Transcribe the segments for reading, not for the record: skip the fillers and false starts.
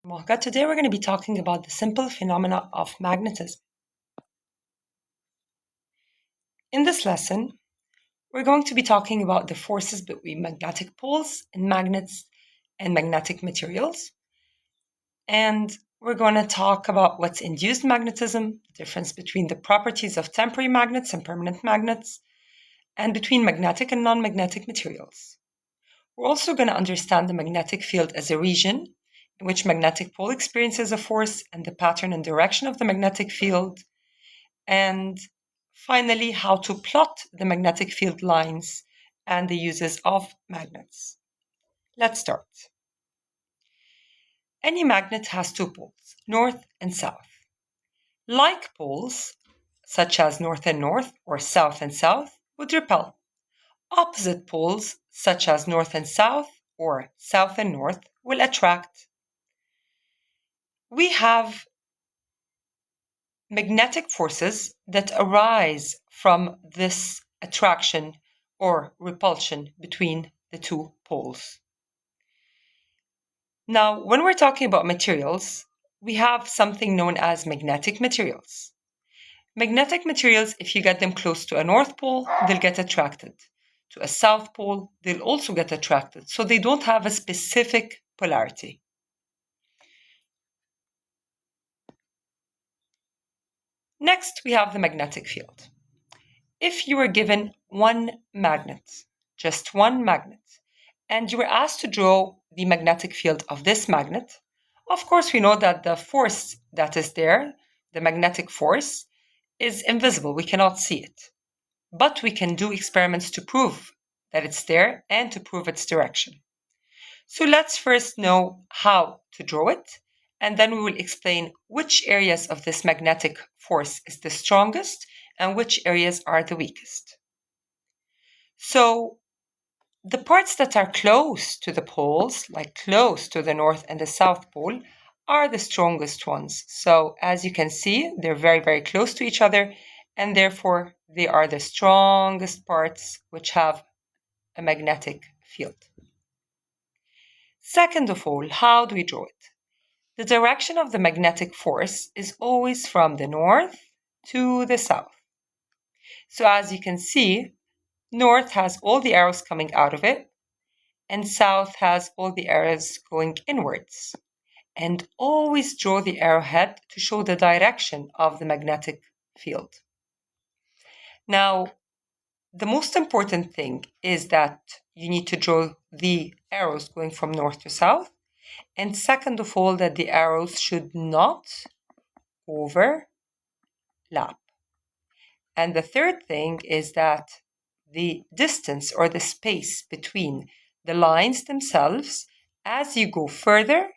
Mohga. Today we're going to be talking about the simple phenomena of magnetism. In this lesson, we're going to be talking about the forces between magnetic poles and magnets and magnetic materials. And we're going to talk about what's induced magnetism, the difference between the properties of temporary magnets and permanent magnets, and between magnetic and non-magnetic materials. We're also going to understand the magnetic field as a region in which magnetic pole experiences a force and the pattern and direction of the magnetic field, and finally how to plot the magnetic field lines and the uses of magnets. Let's start. Any magnet has two poles, north and south. Like poles, such as north and north or south and south, would repel. Opposite poles, such as north and south or south and north, will attract. We have magnetic forces that arise from this attraction or repulsion between the two poles. Now, when we're talking about materials, we have something known as magnetic materials. Magnetic materials, if you get them close to a north pole, they'll get attracted. To a south pole, they'll also get attracted. So they don't have a specific polarity. Next, we have the magnetic field. If you were given one magnet, just one magnet, and you were asked to draw the magnetic field of this magnet, of course we know that the force that is there, the magnetic force, is invisible. We cannot see it. But we can do experiments to prove that it's there and to prove its direction. So let's first know how to draw it, and then we will explain which areas of this magnetic force is the strongest and which areas are the weakest. So the parts that are close to the poles, like close to the North and the South Pole, are the strongest ones. So as you can see, they're very, very close to each other, and therefore they are the strongest parts which have a magnetic field. Second of all, how do we draw it? The direction of the magnetic force is always from the north to the south. So as you can see, north has all the arrows coming out of it, and south has all the arrows going inwards. And always draw the arrowhead to show the direction of the magnetic field. Now, the most important thing is that you need to draw the arrows going from north to south. And second of all, that the arrows should not overlap. And the third thing is that the distance or the space between the lines themselves, as you go further,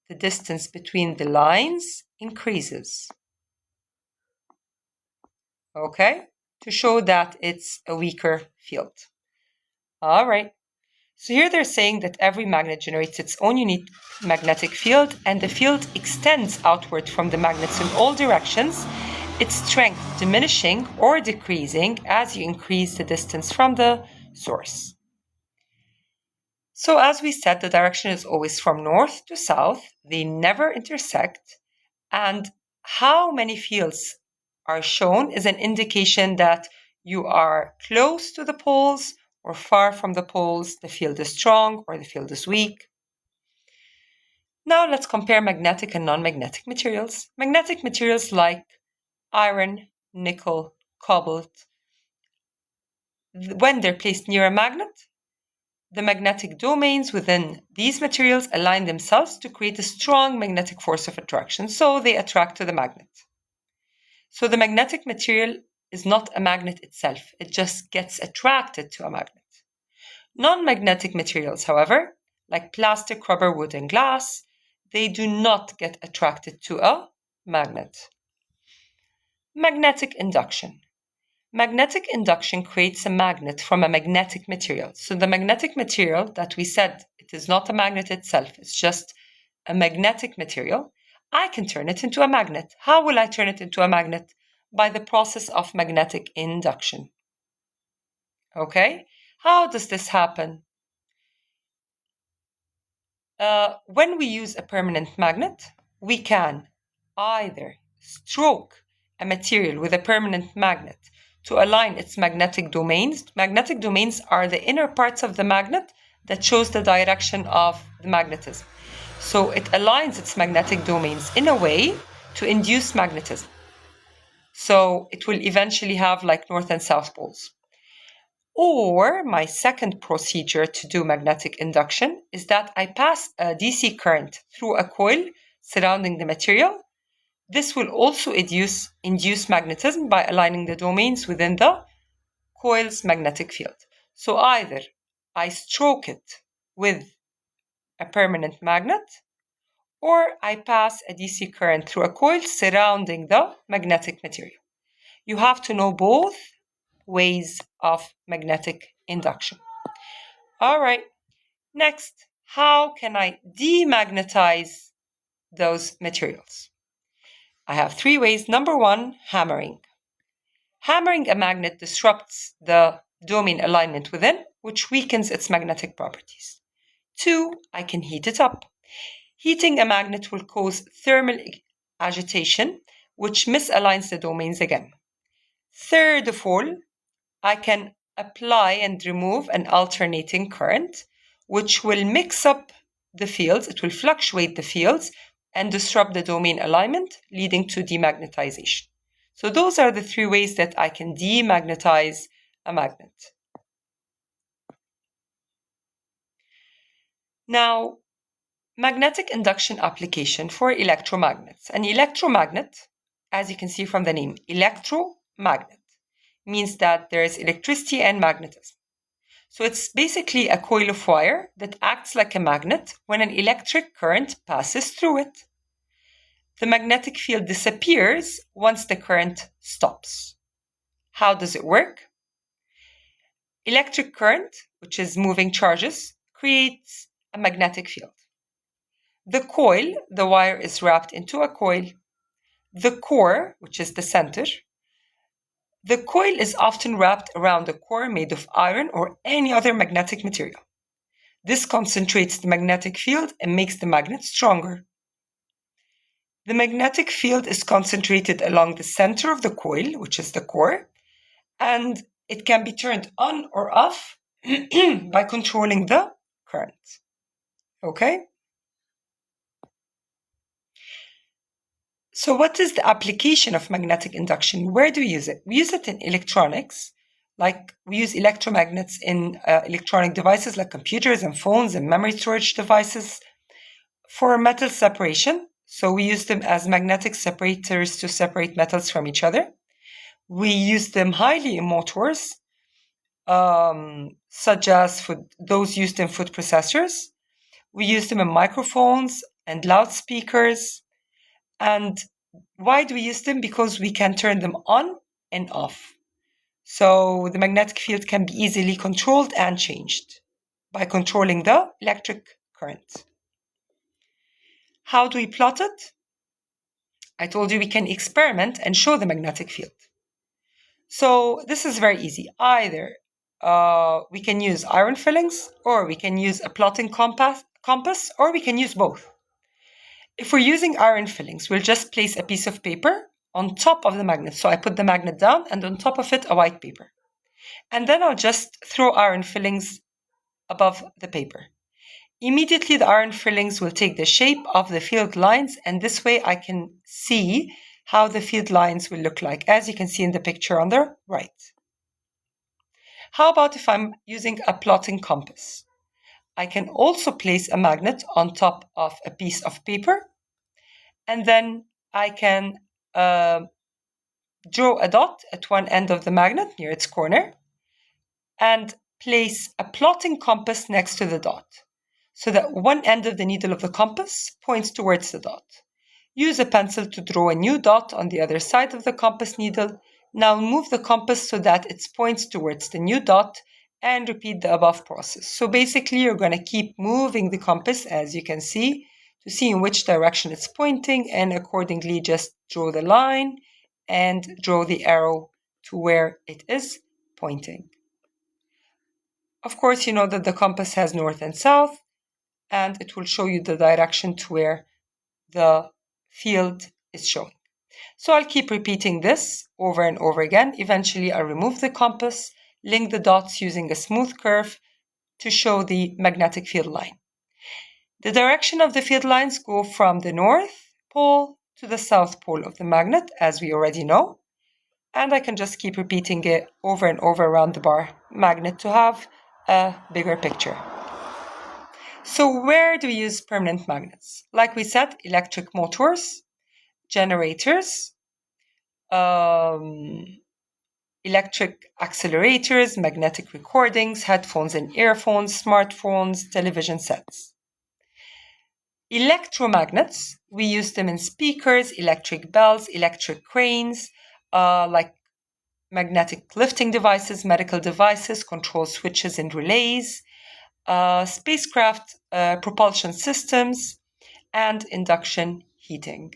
the distance between the lines increases. Okay? To show that it's a weaker field. All right. So here they're saying that every magnet generates its own unique magnetic field, and the field extends outward from the magnets in all directions, its strength diminishing or decreasing as you increase the distance from the source. So as we said, the direction is always from north to south. They never intersect. And how many fields are shown is an indication that you are close to the poles or far from the poles. The field is strong or the field is weak. Now let's compare magnetic and non-magnetic materials. Magnetic materials like iron, nickel, cobalt, when they're placed near a magnet, the magnetic domains within these materials align themselves to create a strong magnetic force of attraction, so they attract to the magnet. So the magnetic material is not a magnet itself, it just gets attracted to a magnet. Non-magnetic materials, however, like plastic, rubber, wood, and glass, they do not get attracted to a magnet. Magnetic induction. Magnetic induction creates a magnet from a magnetic material. So the magnetic material that we said, it is not a magnet itself, it's just a magnetic material. I can turn it into a magnet. How will I turn it into a magnet? By the process of magnetic induction. Okay? How does this happen? When we use a permanent magnet, we can either stroke a material with a permanent magnet to align its magnetic domains. Magnetic domains are the inner parts of the magnet that shows the direction of the magnetism. So it aligns its magnetic domains in a way to induce magnetism. So it will eventually have like north and south poles. Or my second procedure to do magnetic induction is that I pass a DC current through a coil surrounding the material. This will also induce magnetism by aligning the domains within the coil's magnetic field. So either I stroke it with a permanent magnet, or I pass a DC current through a coil surrounding the magnetic material. You have to know both ways of magnetic induction. All right, next, how can I demagnetize those materials? I have 3 ways. Number 1, hammering. Hammering a magnet disrupts the domain alignment within, which weakens its magnetic properties. 2, I can heat it up. Heating a magnet will cause thermal agitation, which misaligns the domains again. Third of all, I can apply and remove an alternating current, which will mix up the fields, it will fluctuate the fields and disrupt the domain alignment, leading to demagnetization. So those are the 3 ways that I can demagnetize a magnet. Now, magnetic induction application for electromagnets. An electromagnet, as you can see from the name, electromagnet, means that there is electricity and magnetism. So it's basically a coil of wire that acts like a magnet when an electric current passes through it. The magnetic field disappears once the current stops. How does it work? Electric current, which is moving charges, creates a magnetic field. The coil, the wire is wrapped into a coil. The core, which is the center, the coil is often wrapped around a core made of iron or any other magnetic material. This concentrates the magnetic field and makes the magnet stronger. The magnetic field is concentrated along the center of the coil, which is the core, and it can be turned on or off by controlling the current. Okay? So what is the application of magnetic induction? Where do we use it? We use it in electronics, like we use electromagnets in electronic devices like computers and phones and memory storage devices. For metal separation, so we use them as magnetic separators to separate metals from each other. We use them highly in motors, such as those used in food processors. We use them in microphones and loudspeakers. And why do we use them? Because we can turn them on and off. So the magnetic field can be easily controlled and changed by controlling the electric current. How do we plot it? I told you we can experiment and show the magnetic field. So this is very easy. Either we can use iron fillings, or we can use a plotting compass, or we can use both. If we're using iron fillings, we'll just place a piece of paper on top of the magnet. So I put the magnet down and on top of it a white paper. And then I'll just throw iron fillings above the paper. Immediately the iron fillings will take the shape of the field lines, and this way I can see how the field lines will look like, as you can see in the picture on the right. How about if I'm using a plotting compass? I can also place a magnet on top of a piece of paper, and then I can draw a dot at one end of the magnet near its corner and place a plotting compass next to the dot, so that one end of the needle of the compass points towards the dot. Use a pencil to draw a new dot on the other side of the compass needle. Now move the compass so that it points towards the new dot and repeat the above process. So basically you're going to keep moving the compass, as you can see, to see in which direction it's pointing, and accordingly just draw the line and draw the arrow to where it is pointing. Of course, you know that the compass has north and south, and it will show you the direction to where the field is showing. So I'll keep repeating this over and over again. Eventually, I'll remove the compass, link the dots using a smooth curve to show the magnetic field line. The direction of the field lines go from the North Pole to the South Pole of the magnet, as we already know. And I can just keep repeating it over and over around the bar magnet to have a bigger picture. So where do we use permanent magnets? Like we said, electric motors, generators, electric accelerators, magnetic recordings, headphones and earphones, smartphones, television sets. Electromagnets, we use them in speakers, electric bells, electric cranes, like magnetic lifting devices, medical devices, control switches and relays, spacecraft propulsion systems, and induction heating.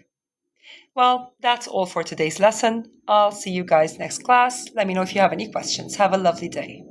Well, that's all for today's lesson. I'll see you guys next class. Let me know if you have any questions. Have a lovely day.